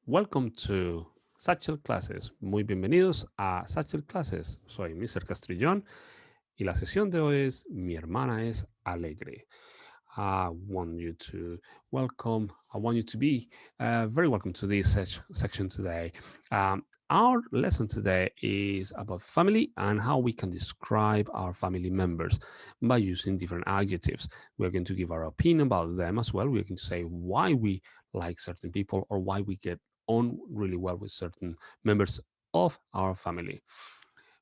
Welcome to Satchel Classes. Muy bienvenidos a Satchel Classes. Soy Mr. Castrillón y la sesión de hoy es Mi hermana es alegre. I want you to I want you to be very welcome to this section today. Our lesson today is about family and how we can describe our family members by using different adjectives. We're going to give our opinion about them as well. We're going to say why we like certain people or why we get on really well with certain members of our family.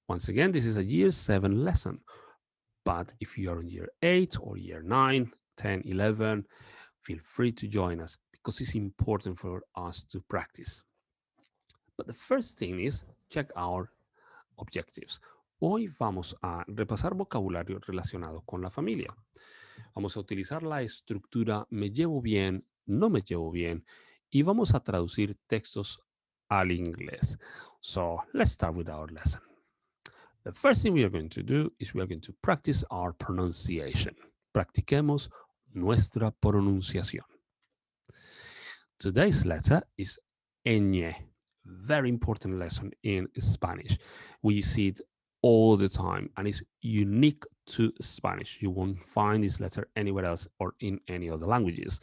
Once again, this is a year 7 lesson. But if you are in year 8 or year 9, 10, 11, feel free to join us because it's important for us to practice. But the first thing is check our objectives. Hoy vamos a repasar vocabulario relacionado con la familia. Vamos a utilizar la estructura me llevo bien, no me llevo bien y vamos a traducir textos al inglés. So let's start with our lesson. The first thing we are going to do is we are going to practice our pronunciation. Practiquemos nuestra pronunciación. Today's letter is ñ. Very important lesson in Spanish. We see it all the time and it's unique to Spanish. You won't find this letter anywhere else or in any other languages.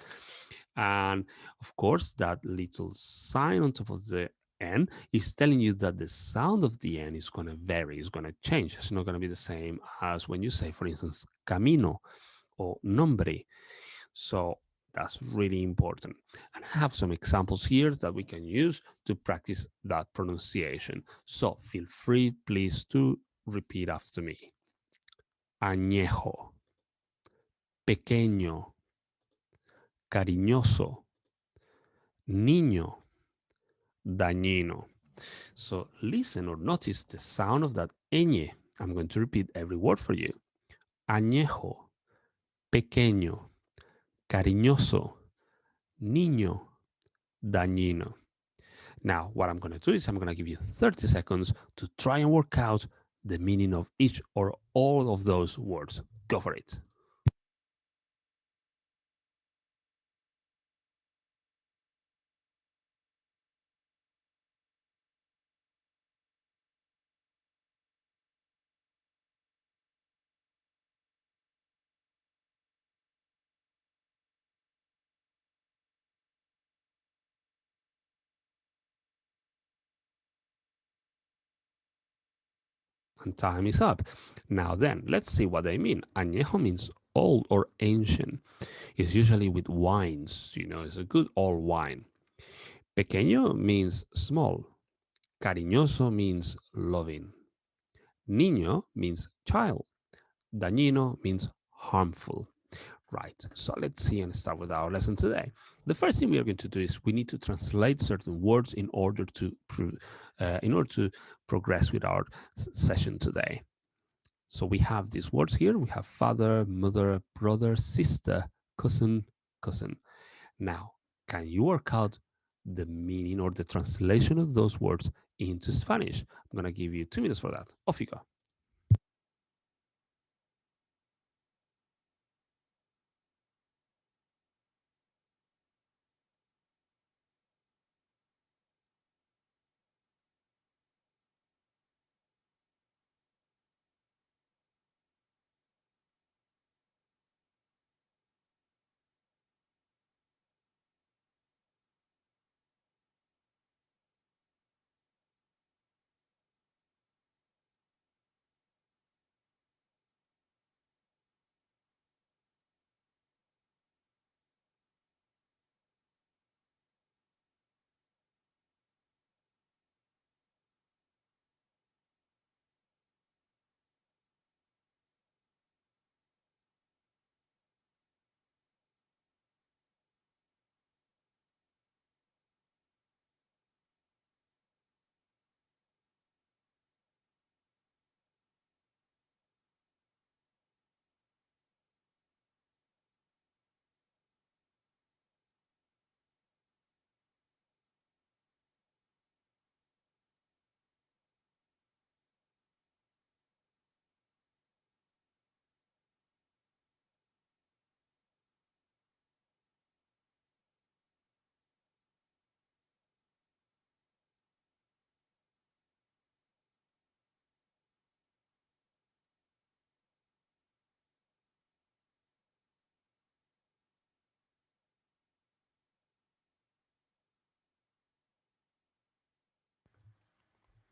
And of course, that little sign on top of the N is telling you that the sound of the N is going to vary, it's going to change. It's not going to be the same as when you say, for instance, camino or nombre. So that's really important. And I have some examples here that we can use to practice that pronunciation. So feel free, please, to repeat after me. Añejo, pequeño, cariñoso, niño, dañino. So listen or notice the sound of that ñ. I'm going to repeat every word for you. Añejo, pequeño, cariñoso, niño, dañino. Now, what I'm going to do is I'm going to give you 30 seconds to try and work out the meaning of each or all of those words. Go for it. And time is up. Now then, let's see what they mean. Añejo means old or ancient. It's usually with wines, it's a good old wine. Pequeño means small. Cariñoso means loving. Niño means child. Dañino means harmful. Right, so let's see and start with our lesson today. The first thing we are going to do is we need to translate certain words in order to progress with our session today. So we have these words here. We have father, mother, brother, sister, cousin, cousin. Now, can you work out the meaning or the translation of those words into Spanish? I'm going to give you 2 minutes for that. Off you go.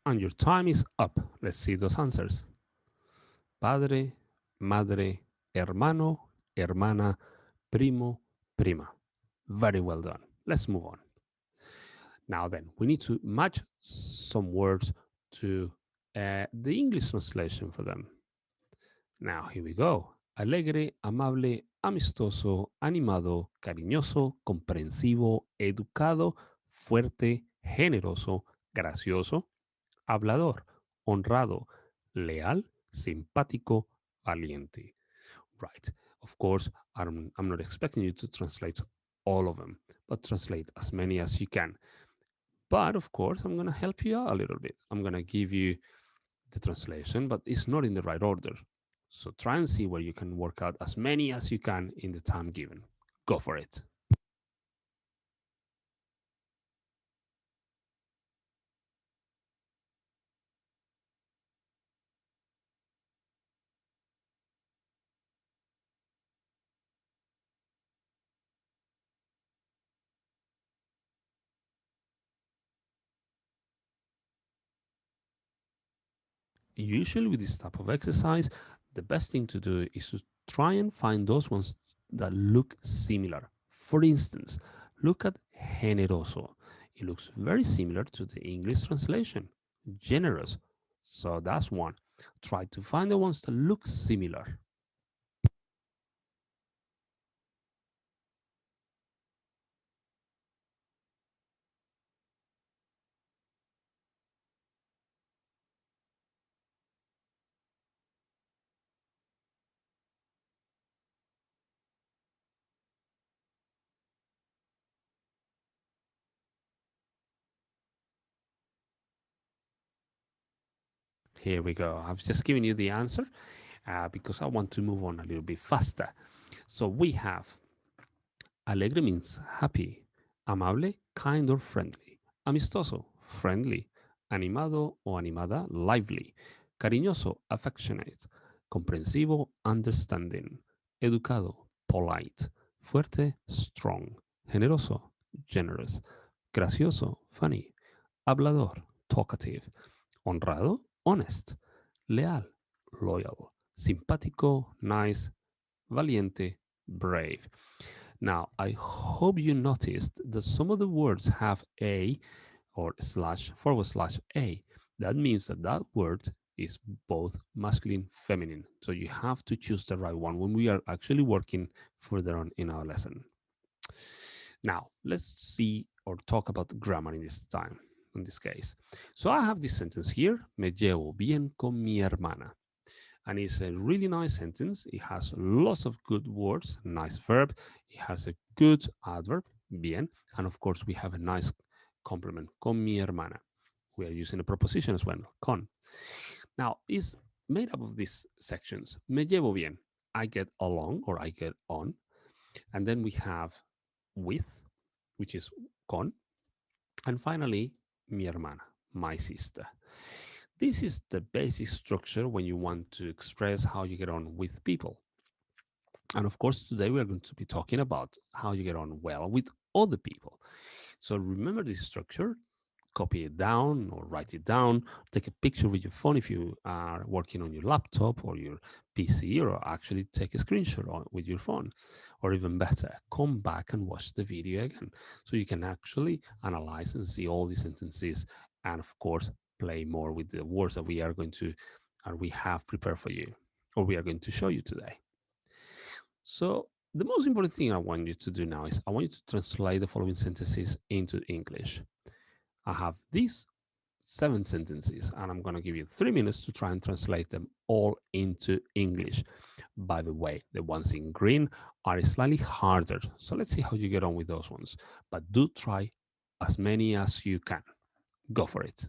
And your time is up. Let's see those answers. Padre, madre, hermano, hermana, primo, prima. Very well done. Let's move on. Now then, we need to match some words to the English translation for them. Now, here we go. Alegre, amable, amistoso, animado, cariñoso, comprensivo, educado, fuerte, generoso, gracioso, hablador, honrado, leal, simpático, valiente. Right. Of course, I'm not expecting you to translate all of them, but translate as many as you can. But of course, I'm going to help you out a little bit. I'm going to give you the translation, but it's not in the right order. So try and see where you can work out as many as you can in the time given. Go for it. Usually, with this type of exercise, the best thing to do is to try and find those ones that look similar. For instance, look at generoso. It looks very similar to the English translation, generous. So that's one. Try to find the ones that look similar. Here we go. I've just given you the answer because I want to move on a little bit faster. So we have alegre means happy, amable, kind or friendly, amistoso, friendly, animado o animada, lively, cariñoso, affectionate, comprensivo, understanding, educado, polite, fuerte, strong, generoso, generous, gracioso, funny, hablador, talkative, honrado, honest, leal, loyal, simpático, nice, valiente, brave. Now, I hope you noticed that some of the words have a or slash forward slash a. That means that that word is both masculine, feminine. So you have to choose the right one when we are actually working further on in our lesson. Now, let's see or talk about grammar in this time, in this case. So I have this sentence here, me llevo bien con mi hermana. And it's a really nice sentence. It has lots of good words, nice verb. It has a good adverb, bien. And of course, we have a nice complement, con mi hermana. We are using a preposition as well, con. Now, it's made up of these sections. Me llevo bien. I get along or I get on. And then we have with, which is con. And finally, mi hermana, my sister. This is the basic structure when you want to express how you get on with people. And of course, today we are going to be talking about how you get on well with other people. So remember this structure, copy it down or write it down, take a picture with your phone if you are working on your laptop or your PC, or actually take a screenshot with your phone. Or even better, come back and watch the video again so you can actually analyze and see all these sentences and, of course, play more with the words that we are going to and we have prepared for you or we are going to show you today. So the most important thing I want you to do now is I want you to translate the following sentences into English. I have these 7 sentences, and I'm going to give you 3 minutes to try and translate them all into English. By the way, the ones in green are slightly harder. So let's see how you get on with those ones. But do try as many as you can. Go for it.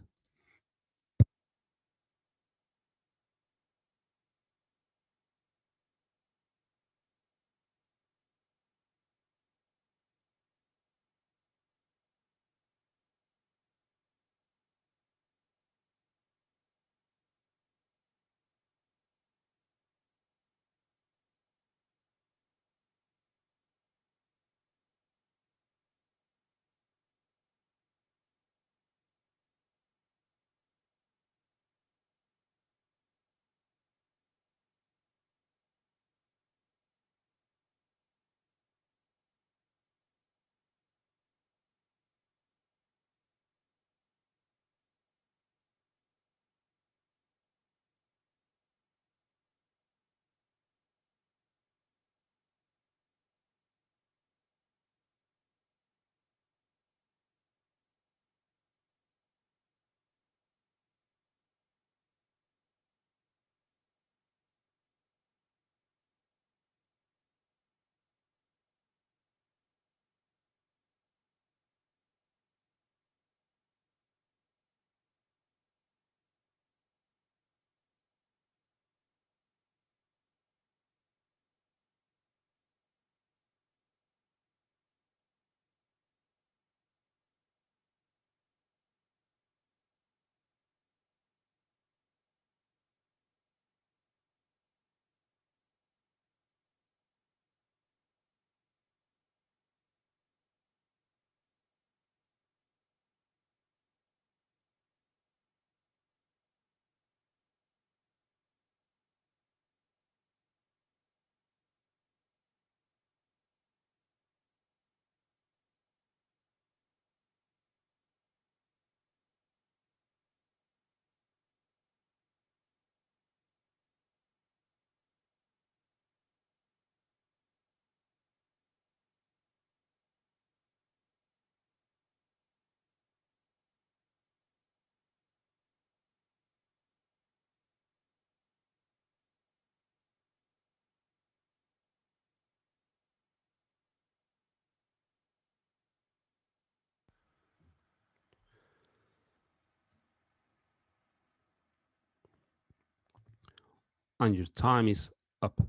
and your time is up.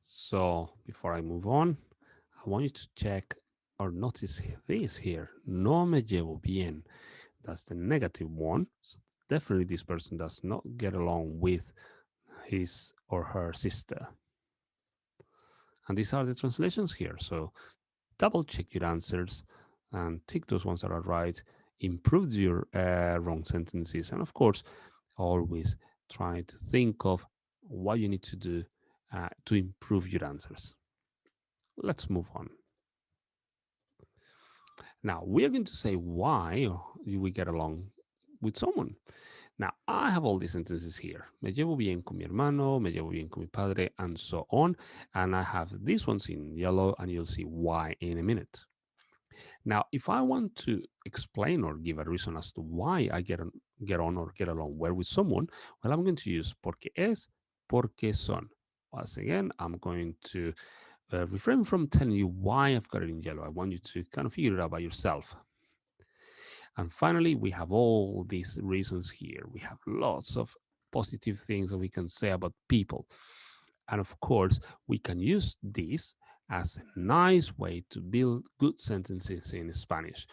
So before I move on, I want you to check or notice this here. No me llevo bien. That's the negative one. So definitely this person does not get along with his or her sister. And these are the translations here. So double check your answers and tick those ones that are right. Improve your wrong sentences. And of course, always try to think of what you need to do to improve your answers. Let's move on. Now, we are going to say why we get along with someone. Now, I have all these sentences here. Me llevo bien con mi hermano, me llevo bien con mi padre, and so on. And I have these ones in yellow, and you'll see why in a minute. Now, if I want to explain or give a reason as to why I get on or get along well with someone, well, I'm going to use porque es, porque son. Once again, I'm going to refrain from telling you why I've got it in yellow. I want you to kind of figure it out by yourself. And finally, we have all these reasons here. We have lots of positive things that we can say about people. And of course, we can use this as a nice way to build good sentences in Spanish.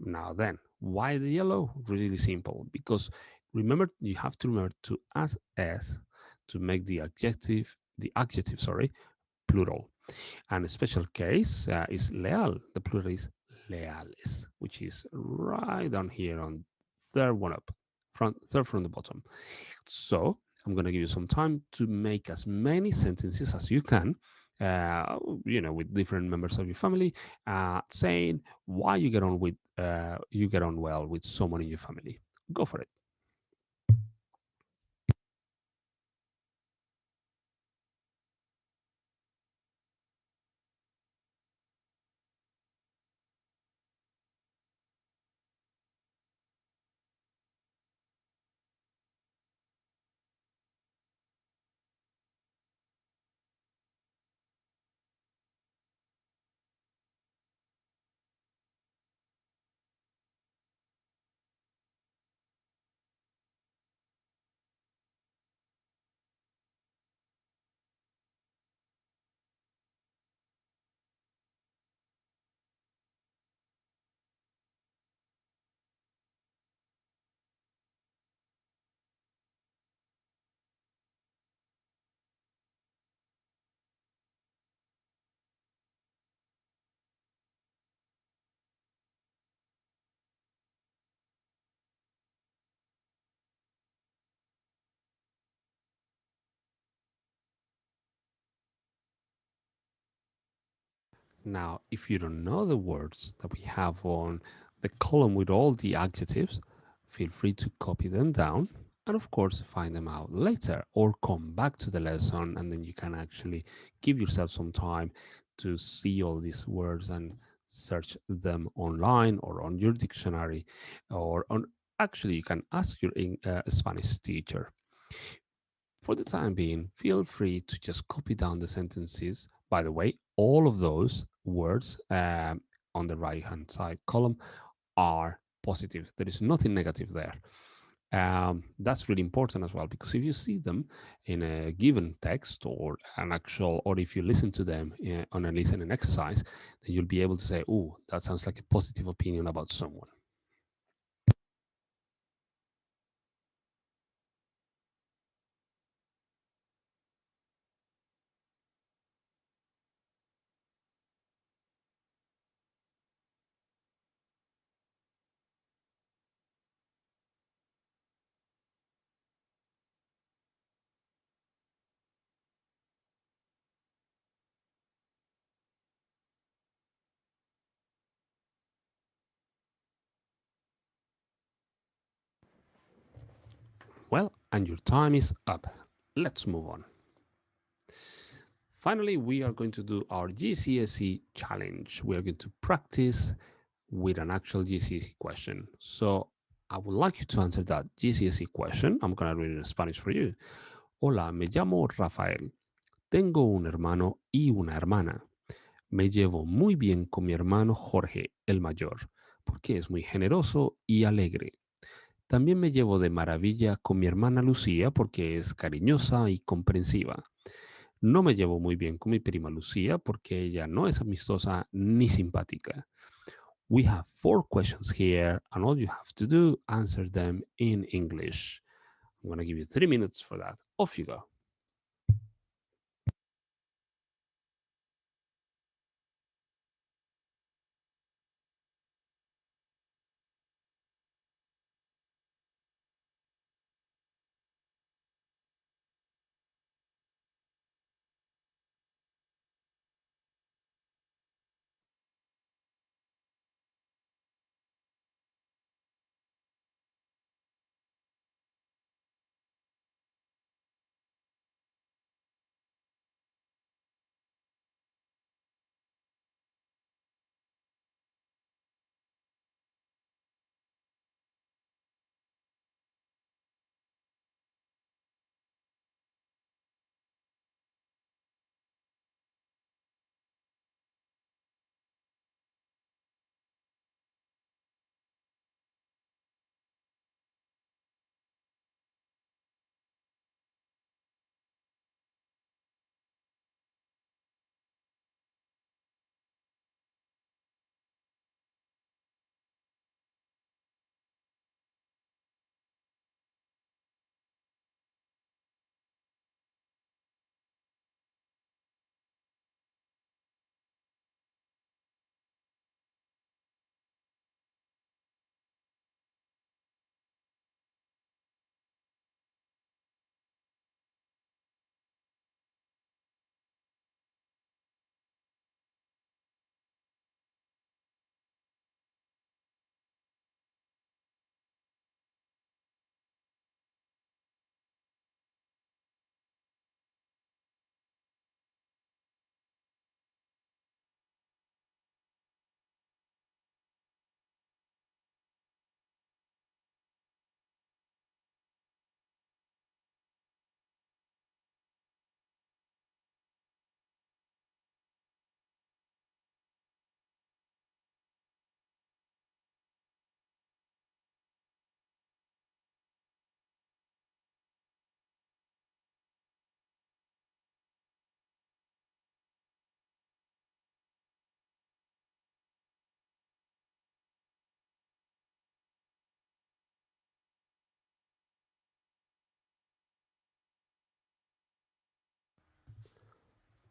Now then, why the yellow? Really simple. Because remember, you have to remember to add s to make the adjective, sorry, plural. And a special case is leal. The plural is leales, which is right down here on third one up, third from the bottom. So I'm going to give you some time to make as many sentences as you can, with different members of your family, saying why you get on well with someone in your family. Go for it. Now, if you don't know the words that we have on the column with all the adjectives, feel free to copy them down and, of course, find them out later or come back to the lesson and then you can actually give yourself some time to see all these words and search them online or on your dictionary or on. Actually, you can ask your Spanish teacher. For the time being, feel free to just copy down the sentences. By the way, all of those words on the right hand side column are positive. There is nothing negative there. That's really important as well because if you see them in a given text or an actual, or if you listen to them on a listening exercise, then you'll be able to say, "Oh, that sounds like a positive opinion about someone." Well, and your time is up. Let's move on. Finally, we are going to do our GCSE challenge. We are going to practice with an actual GCSE question. So I would like you to answer that GCSE question. I'm going to read it in Spanish for you. Hola, me llamo Rafael. Tengo un hermano y una hermana. Me llevo muy bien con mi hermano Jorge, el mayor, porque es muy generoso y alegre. También me llevo de maravilla con mi hermana Lucía porque es cariñosa y comprensiva. No me llevo muy bien con mi prima Lucía porque ella no es amistosa ni simpática. We have four questions here, and all you have to do answer them in English. I'm going to give you 3 minutes for that. Off you go.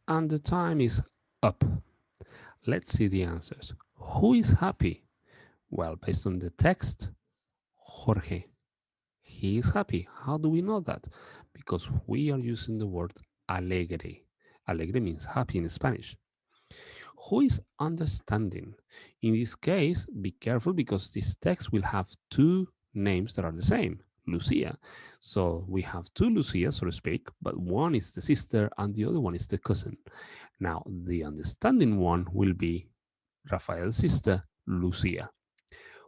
And the time is up. Let's see the answers. Who is happy? Well, based on the text, Jorge. He is happy. How do we know that? Because we are using the word alegre. Alegre means happy in Spanish. Who is understanding? In this case, be careful because this text will have two names that are the same, Lucia. So we have two Lucias, so to speak, but one is the sister and the other one is the cousin. Now, the understanding one will be Rafael's sister, Lucia.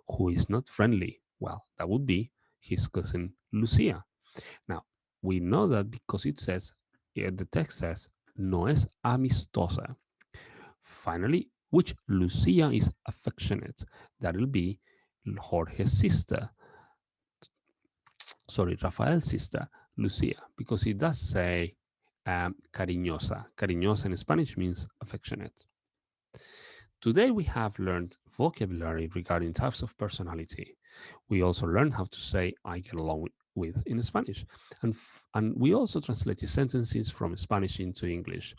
Who is not friendly? Well, that would be his cousin, Lucia. Now, we know that because it says, the text says, no es amistosa. Finally, which Lucia is affectionate? That will be Jorge's sister. Sorry, Rafael's sister, Lucia, because it does say cariñosa. Cariñosa in Spanish means affectionate. Today we have learned vocabulary regarding types of personality. We also learned how to say I get along with in Spanish. And we also translated sentences from Spanish into English.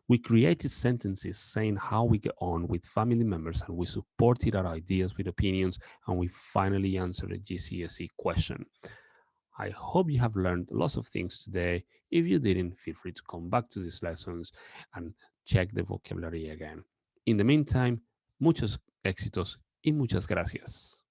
We created sentences saying how we get on with family members and we supported our ideas with opinions and we finally answered a GCSE question. I hope you have learned lots of things today. If you didn't, feel free to come back to these lessons and check the vocabulary again. In the meantime, muchos éxitos y muchas gracias.